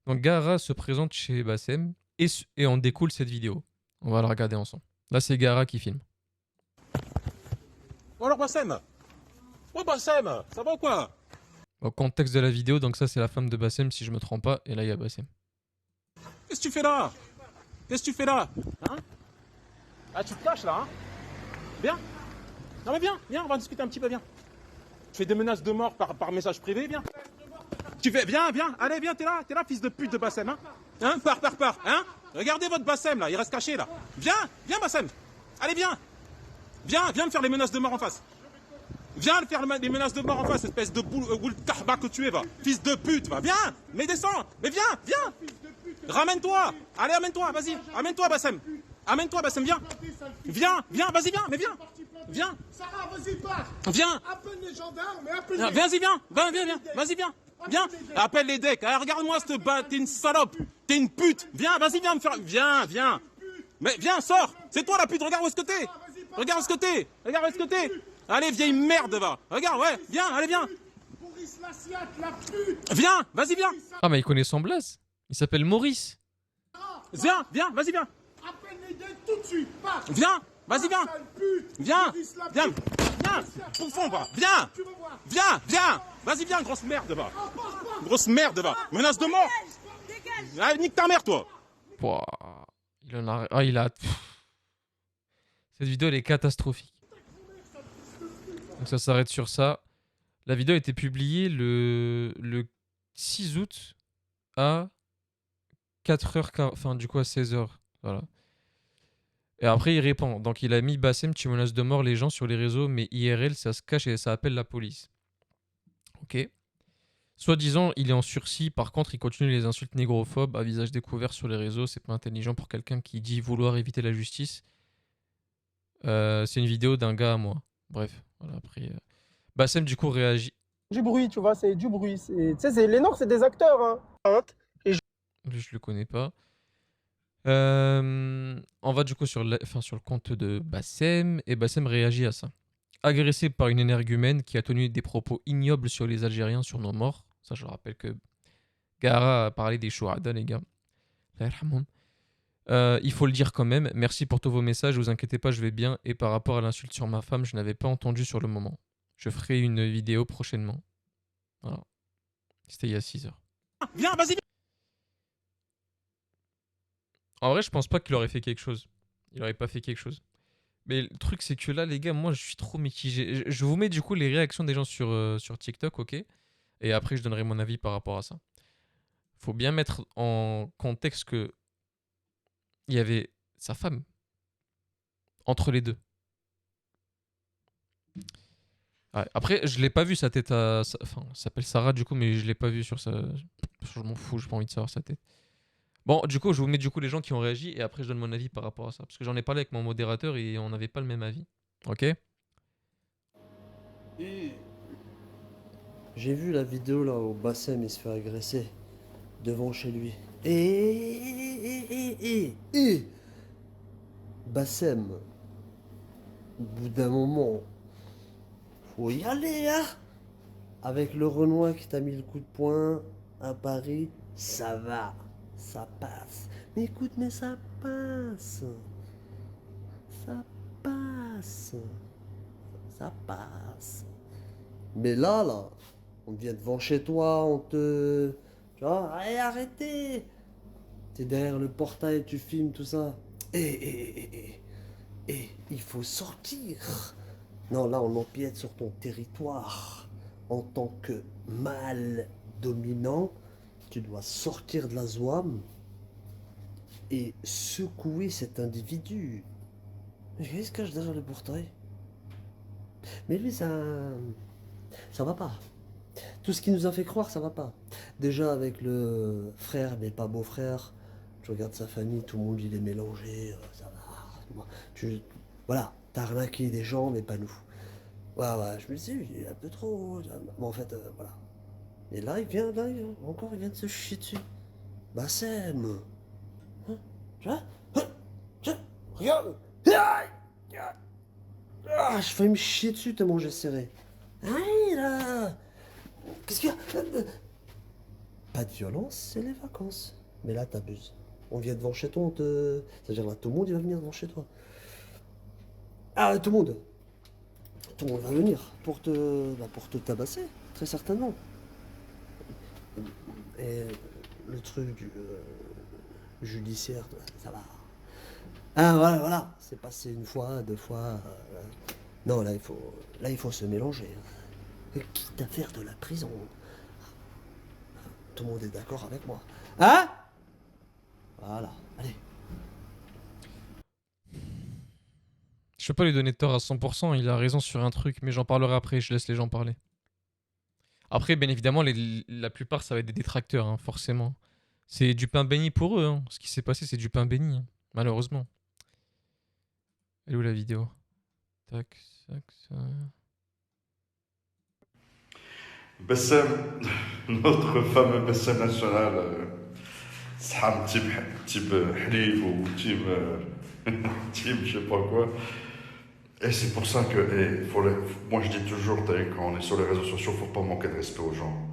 Donc Gaara se présente chez Bassem et en découle cette vidéo. On va la regarder ensemble. Là, c'est Gaara qui filme. Bon alors Bassem. Ouais Bassem, ça va ou quoi? Au contexte de la vidéo, donc ça c'est la femme de Bassem si je me trompe pas, et là il y a Bassem. Qu'est-ce que tu fais là? Qu'est-ce que tu fais là? Hein? Ah tu te caches là, hein? Viens. Non mais viens, on va discuter un petit peu, viens. Tu fais des menaces de mort par message privé, viens. Tu fais, viens, allez viens, t'es là, fils de pute de Bassem, hein? Hein? Pars, hein? Regardez votre Bassem là, il reste caché là. Viens Bassem. Allez viens me faire les menaces de mort en face. Viens faire les menaces de mort en face, espèce de boule kahba que tu es, va. Fils de pute, va. Viens, mais descends. Mais viens. Ramène-toi. Allez, amène-toi, vas-y. Amène-toi, Bassem. Viens. Vas-y, viens, mais viens. Viens. Sarah, vas-y, pars. Viens. Appelle les gendarmes, mais appelle les... Vas-y, viens. Vas-y, viens. Viens. Appelle les decks. Ah, regarde-moi cette t'es une salope. T'es une pute. Viens me faire... Viens. Mais viens, sors. C'est toi la pute, regarde où est-ce que t'es. Regarde où est-ce que t'es. Allez, vieille merde, va. Regarde, ouais, viens. Boris Lassiat, la pute. Viens, vas-y, viens. Ah, mais il connaît son blaze. Il s'appelle Maurice. Viens, vas-y, viens. Appelle les decks tout de suite, pars. Viens, vas-y, viens. Sale pute. Viens, Boris la viens. pute. Profond, va. Viens. Tu vas voir. Viens. Vas-y, viens, grosse merde, va. Grosse merde, va. Menace de mort. Ah, nique ta mère, toi. Pouah, il en a... Ah, il a... Cette vidéo, elle est catastrophique. Donc ça s'arrête sur ça. La vidéo a été publiée le 6 août à 4h, enfin du coup à 16h. Voilà. Et après il répond. Donc il a mis Bassem, tu menaces de mort les gens sur les réseaux, mais IRL ça se cache et ça appelle la police. Ok. Soi-disant il est en sursis, par contre il continue les insultes négrophobes à visage découvert sur les réseaux. C'est pas intelligent pour quelqu'un qui dit vouloir éviter la justice. C'est une vidéo d'un gars à moi. Bref, voilà, après... Bassem, du coup, réagit. Du bruit, tu vois, c'est du bruit. Tu sais, les Noirs, c'est des acteurs, hein. Lui, je le connais pas. On va du coup sur le compte de Bassem, et Bassem réagit à ça. Agressé par une énergumène qui a tenu des propos ignobles sur les Algériens sur nos morts. Ça, je rappelle que Gaara a parlé des Chouhada, les gars. Il faut le dire quand même, merci pour tous vos messages, vous inquiétez pas, je vais bien. Et par rapport à l'insulte sur ma femme, je n'avais pas entendu sur le moment. Je ferai une vidéo prochainement. Voilà. C'était il y a 6 heures. Viens, vas-y. En vrai, je pense pas qu'il aurait fait quelque chose. Il aurait pas fait quelque chose. Mais le truc, c'est que là, les gars, moi, je suis trop mitigé. Je vous mets du coup les réactions des gens sur TikTok, ok? Et après, je donnerai mon avis par rapport à ça. Faut bien mettre en contexte que il y avait sa femme entre les deux. Ouais, après, je l'ai pas vu sa tête à... Enfin, ça s'appelle Sarah du coup, mais je l'ai pas vu sur sa... Je m'en fous, j'ai pas envie de savoir sa tête. Bon, du coup, je vous mets du coup les gens qui ont réagi et après je donne mon avis par rapport à ça. Parce que j'en ai parlé avec mon modérateur et on n'avait pas le même avis. Ok? J'ai vu la vidéo là où Bassem il se fait agresser devant chez lui. Bassem, au bout d'un moment, faut y aller, hein. Avec le Renoir qui t'a mis le coup de poing à Paris, ça va, ça passe. Mais écoute, mais ça passe. Ça passe. Ça passe. Mais là, on vient devant chez toi, on te... Tu vois, allez, arrêtez. T'es derrière le portail, tu filmes tout ça. Il faut sortir. Non, là, on empiète sur ton territoire. En tant que mâle dominant, tu dois sortir de la zouame et secouer cet individu. Qu'est-ce se cache derrière le portail? Mais lui, ça va pas. Tout ce qui nous a fait croire, ça va pas. Déjà avec le frère, mais pas beau-frère, tu regardes sa famille, tout le monde il est mélangé, ça va. Voilà, t'as arnaqué des gens, mais pas nous. Ouais, je me dis, il est un peu trop. Bon, en fait, voilà. Et là, il vient de se chier dessus. Bassem. Hein, tu vois? Regarde. Ah, je failli me chier dessus tellement j'ai serré. Aïe là. Qu'est-ce qu'il y a? pas de violence, c'est les vacances. Mais là, t'abuses. On vient devant chez toi, on te... C'est-à-dire là, tout le monde, il va venir devant chez toi. Ah, tout le monde. Tout le monde va venir pour te tabasser, très certainement. Et le truc du judiciaire, ça va. Ah, voilà. C'est passé une fois, deux fois. Non, là, il faut se mélanger. Quitte à faire de la prison. Tout le monde est d'accord avec moi. Hein? Voilà, allez. Je peux pas lui donner tort à 100%, il a raison sur un truc, mais j'en parlerai après, je laisse les gens parler. Après, bien évidemment, la plupart, ça va être des détracteurs, hein, forcément. C'est du pain béni pour eux, hein. Ce qui s'est passé, c'est du pain béni, hein, malheureusement. Elle est où la vidéo? Tac, tac, ça... Bassem, notre fameux Bassem national, Saham type Hlif ou type, type je sais pas quoi. Et c'est pour ça que, moi je dis toujours, quand on est sur les réseaux sociaux, faut pas manquer de respect aux gens.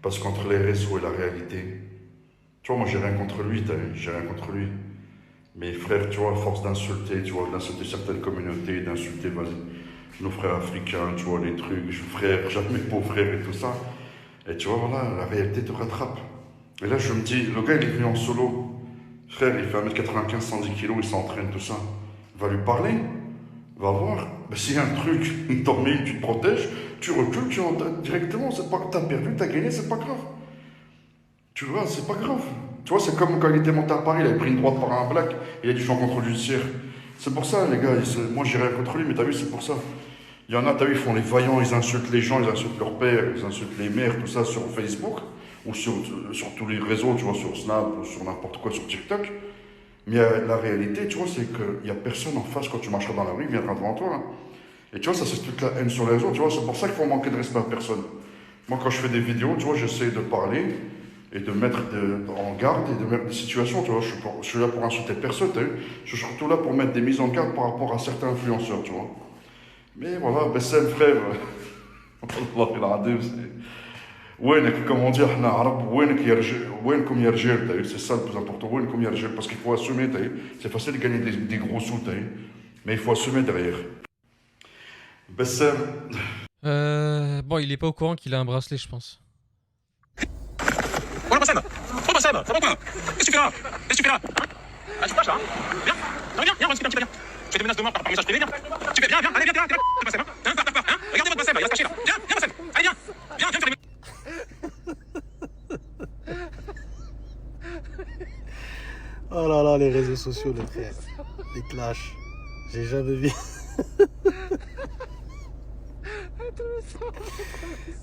Parce qu'entre les réseaux et la réalité, tu vois, moi j'ai rien contre lui, j'ai rien contre lui. Mais frère, tu vois, à force d'insulter, tu vois, d'insulter certaines communautés, d'insulter, nos frères africains, tu vois, les trucs, frère, jamais beau frère et tout ça. Et tu vois, voilà, la réalité te rattrape. Et là, je me dis, le gars, il est venu en solo. Frère, il fait 1m95, 110 kg, il s'entraîne, tout ça. Va lui parler, va voir. Ben, s'il y a un truc, une dormie, tu te protèges, tu recules, tu en directement, c'est pas, t'as perdu, t'as gagné, c'est pas grave. Tu vois, c'est pas grave. Tu vois, c'est comme quand il était monté à Paris, il avait pris une droite par un black, il a dit je suis en contrôle judiciaire. C'est pour ça, les gars, moi j'ai rien contre lui, mais t'as vu, c'est pour ça. Il y en a, t'as vu, ils font les vaillants, ils insultent les gens, ils insultent leur père, ils insultent les mères, tout ça sur Facebook, ou sur tous les réseaux, tu vois, sur Snap, ou sur n'importe quoi, sur TikTok. Mais la réalité, tu vois, c'est qu'il n'y a personne en face quand tu marcheras dans la rue, il viendra devant toi. Hein. Et tu vois, ça c'est toute la haine sur les réseaux, tu vois, c'est pour ça qu'il faut manquer de respect à personne. Moi, quand je fais des vidéos, tu vois, j'essaie de parler et de mettre en garde et de mettre des situations, tu vois. Je suis là pour insulter personne, tu vois. Je suis surtout là pour mettre des mises en garde par rapport à certains influenceurs, tu vois. Mais voilà, Bassem, frère, والله العظيم, وينك, comme on dit, احنا عرب, وينكم يا رجال, t'as vu, c'est ça le plus important, وينكم يا رجال, parce qu'il faut assumer, t'as vu. C'est facile de gagner des gros sous, t'as vu, mais il faut assumer derrière. Bassem. Bon, il est pas au courant qu'il a un bracelet, je pense. Voilà, Bassem. Oh, Bassem, ça va quoi? Qu'est-ce que tu fais là? Qu'est-ce que tu fais là? Hein? Ah, tu fâches là, hein? Viens. Non, mais viens, on va discuter un petit peu, viens. Tu fais des menaces de mort par message privé, viens. Tu fais, viens, allez, viens, Bassem, hein? Hein? Regardez votre Bassem, là, il va se cacher, là. Viens, Bassem. Allez, viens faire les... Oh là là, les réseaux sociaux, les frères. Les clashs. J'ai jamais vu.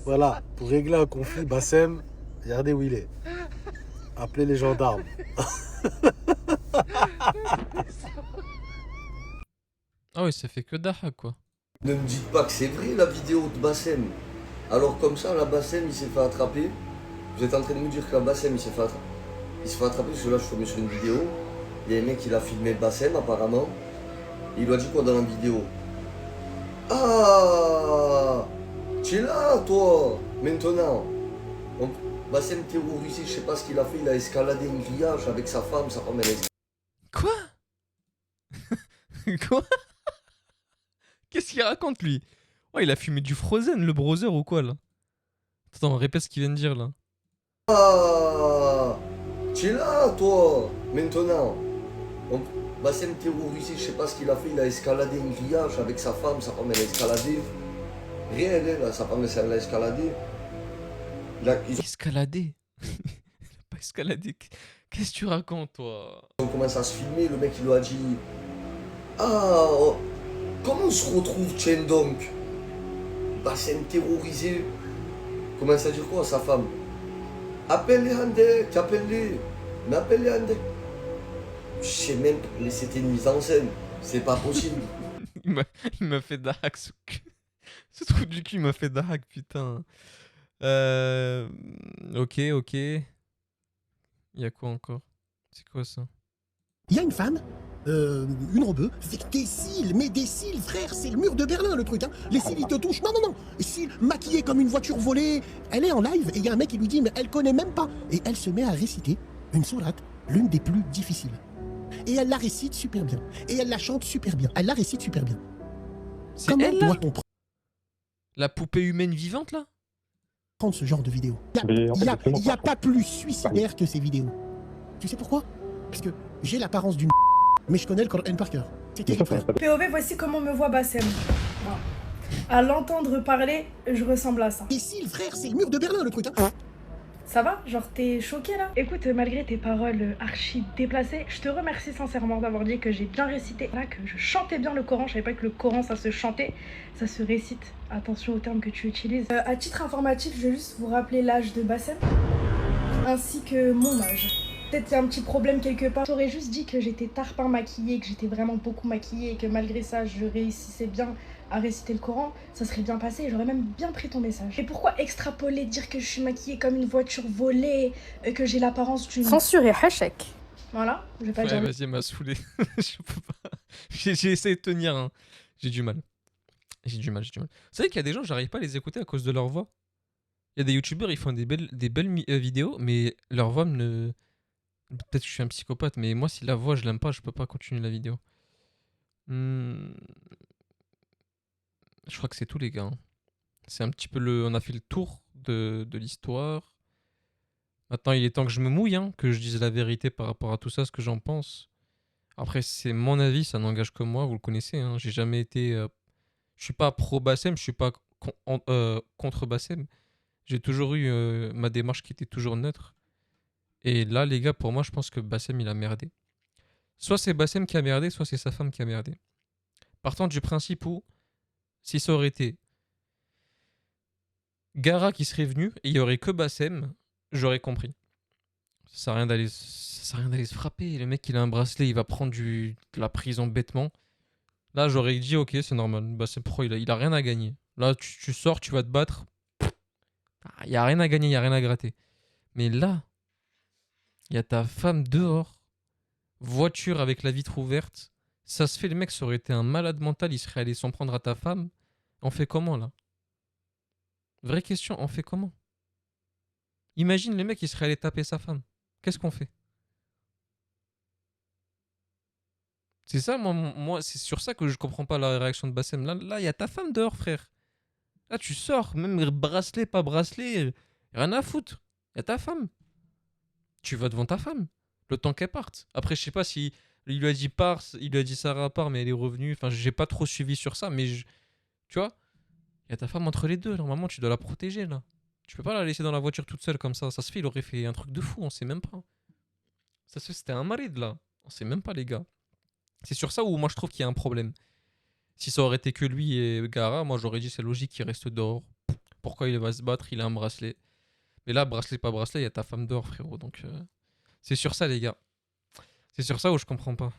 Voilà, pour régler un conflit, Bassem, regardez où il est. Appelez les gendarmes. Ah oui, ça fait que Daha, quoi. Ne me dites pas que c'est vrai la vidéo de Bassem. Alors comme ça, la Bassem, il s'est fait attraper. Vous êtes en train de me dire que la Bassem, il s'est fait attraper parce que là, je suis tombé sur une vidéo. Il y a un mec qui a filmé Bassem, apparemment. Il lui a dit quoi dans la vidéo? Ah, tu es là, toi, maintenant. Bassem terrorisé, je sais pas ce qu'il a fait. Il a escaladé un grillage avec sa femme elle a... Quoi? Quoi? Qu'est-ce qu'il raconte, lui? Ouais, il a fumé du Frozen, le browser, ou quoi, là? Attends, répète ce qu'il vient de dire, là. Ah, tu es là, toi, maintenant. Bassem terrorisé, je sais pas ce qu'il a fait. Il a escaladé un grillage avec sa femme elle a escaladé. Rien, là, sa femme elle a escaladé. Escaladé? Il a pas escaladé. Qu'est-ce que tu racontes, toi? On commence à se filmer, le mec il lui a dit ah, comment on se retrouve, tiens donc? Bassem terrorisé. Commence à dire quoi à sa femme? Appelle les Handek, appelle-les. Mais appelle les Handek. Je sais même, mais c'était une mise en scène. C'est pas possible. Il m'a fait dahak, ce cul. Ce trou du cul m'a fait dahak, putain. Ok. Il y a quoi encore? C'est quoi ça? Il y a une femme une robe, avec des cils, mais des cils, frère, c'est le mur de Berlin le truc, hein. Les cils ils te touchent, non, non, non, les cils maquillés comme une voiture volée. Elle est en live et il y a un mec qui lui dit, mais elle connaît même pas. Et elle se met à réciter une sourate, l'une des plus difficiles. Et elle la récite super bien. Et elle la chante super bien. Elle la récite super bien. C'est Comment elle là doit-on La poupée humaine vivante là prendre ce genre de vidéo? Il n'y a pas plus suicidaire que ces vidéos. Tu sais pourquoi? Parce que j'ai l'apparence d'une mais je connais le Coran par cœur. C'est terrible, frère. POV, voici comment me voit Bassem. Bon. À l'entendre parler, je ressemble à ça. Et si, le frère, c'est le mur de Berlin, le truc, hein. Ça va? Genre, t'es choqué là? Écoute, malgré tes paroles archi déplacées, je te remercie sincèrement d'avoir dit que j'ai bien récité. Là, que je chantais bien le Coran. Je savais pas que le Coran, ça se chantait, ça se récite. Attention aux termes que tu utilises. À titre informatif, je vais juste vous rappeler l'âge de Bassem, ainsi que mon âge. Peut-être qu'il y a un petit problème quelque part. J'aurais juste dit que j'étais tarpin maquillée, que j'étais vraiment beaucoup maquillée et que malgré ça, je réussissais bien à réciter le Coran, ça serait bien passé et j'aurais même bien pris ton message. Et pourquoi extrapoler, dire que je suis maquillée comme une voiture volée, que j'ai l'apparence d'une... Censuré, hachek. Voilà, je vais pas Ouais, dire... vas-y, elle m'a saoulé. Je peux pas. J'ai essayé de tenir, hein. J'ai du mal. J'ai du mal. Vous savez qu'il y a des gens, j'arrive pas à les écouter à cause de leur voix. Il y a des youtubeurs, ils font des belles vidéos, mais leur voix me... Peut-être que je suis un psychopathe, mais moi, si la voix, je l'aime pas, je peux pas continuer la vidéo. Je crois que c'est tout, les gars. Hein. C'est un petit peu le... On a fait le tour de l'histoire. Maintenant, il est temps que je me mouille, hein, que je dise la vérité par rapport à tout ça, ce que j'en pense. Après, c'est mon avis, ça n'engage que moi, vous le connaissez. Hein. J'ai jamais été... Je suis pas pro-Bassem, je suis pas contre Bassem. J'ai toujours eu ma démarche qui était toujours neutre. Et là, les gars, pour moi, je pense que Bassem, il a merdé. Soit c'est Bassem qui a merdé, soit c'est sa femme qui a merdé. Partant du principe où, si ça aurait été Gara qui serait venu et il y aurait que Bassem, j'aurais compris. Ça sert à rien d'aller se frapper. Le mec, il a un bracelet, il va prendre de la prison bêtement. Là, j'aurais dit, ok, c'est normal. Bassem Pro, il a rien à gagner. Là, tu sors, tu vas te battre. Il n'y a rien à gagner, il n'y a rien à gratter. Mais là, il y a ta femme dehors, voiture avec la vitre ouverte. Ça se fait, le mec, ça aurait été un malade mental, il serait allé s'en prendre à ta femme. On fait comment, là? Vraie question, on fait comment? Imagine, le mec, il serait allé taper sa femme. Qu'est-ce qu'on fait? C'est ça, moi c'est sur ça que je comprends pas la réaction de Bassem. Là, il y a ta femme dehors, frère. Là, tu sors, même bracelet, pas bracelet, rien à foutre. Il y a ta femme. Tu vas devant ta femme, le temps qu'elle parte. Après, je sais pas si il lui a dit part, il lui a dit Sarah part, mais elle est revenue. Enfin, j'ai pas trop suivi sur ça, mais tu vois, il y a ta femme entre les deux. Normalement, tu dois la protéger là. Tu peux pas la laisser dans la voiture toute seule comme ça. Ça se fait, il aurait fait un truc de fou, on sait même pas. Ça se fait, c'était un maride là. On sait même pas, les gars. C'est sur ça où moi je trouve qu'il y a un problème. Si ça aurait été que lui et Gara, moi j'aurais dit c'est logique qu'il reste dehors. Pourquoi il va se battre? Il a un bracelet. Mais là, bracelet, pas bracelet, il y a ta femme dehors, frérot. Donc, c'est sur ça, les gars. C'est sur ça où je comprends pas.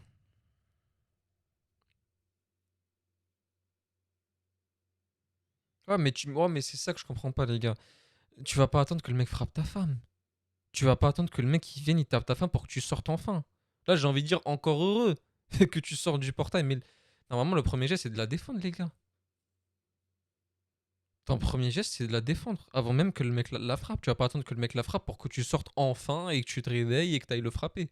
Ouais, mais c'est ça que je comprends pas, les gars. Tu vas pas attendre que le mec frappe ta femme. Tu vas pas attendre que le mec il vienne, il tape ta femme pour que tu sortes enfin. Là, j'ai envie de dire encore heureux que tu sors du portail. Mais normalement, le premier geste, c'est de la défendre, les gars. Ton premier geste, c'est de la défendre. Avant même que le mec la frappe. Tu vas pas attendre que le mec la frappe pour que tu sortes enfin et que tu te réveilles et que tu ailles le frapper.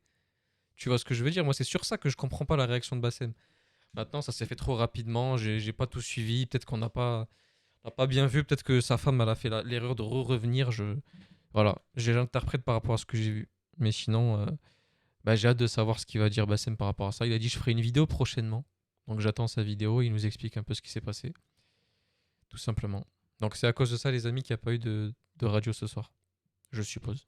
Tu vois ce que je veux dire? Moi, c'est sur ça que je comprends pas la réaction de Bassem. Maintenant, ça s'est fait trop rapidement. J'ai pas tout suivi. Peut-être qu'on n'a pas bien vu. Peut-être que sa femme, elle a fait l'erreur de revenir. Voilà. J'interprète par rapport à ce que j'ai vu. Mais sinon, j'ai hâte de savoir ce qu'il va dire Bassem par rapport à ça. Il a dit je ferai une vidéo prochainement. Donc j'attends sa vidéo. Il nous explique un peu ce qui s'est passé. Tout simplement. Donc c'est à cause de ça, les amis, qu'il n'y a pas eu de radio ce soir. Je suppose.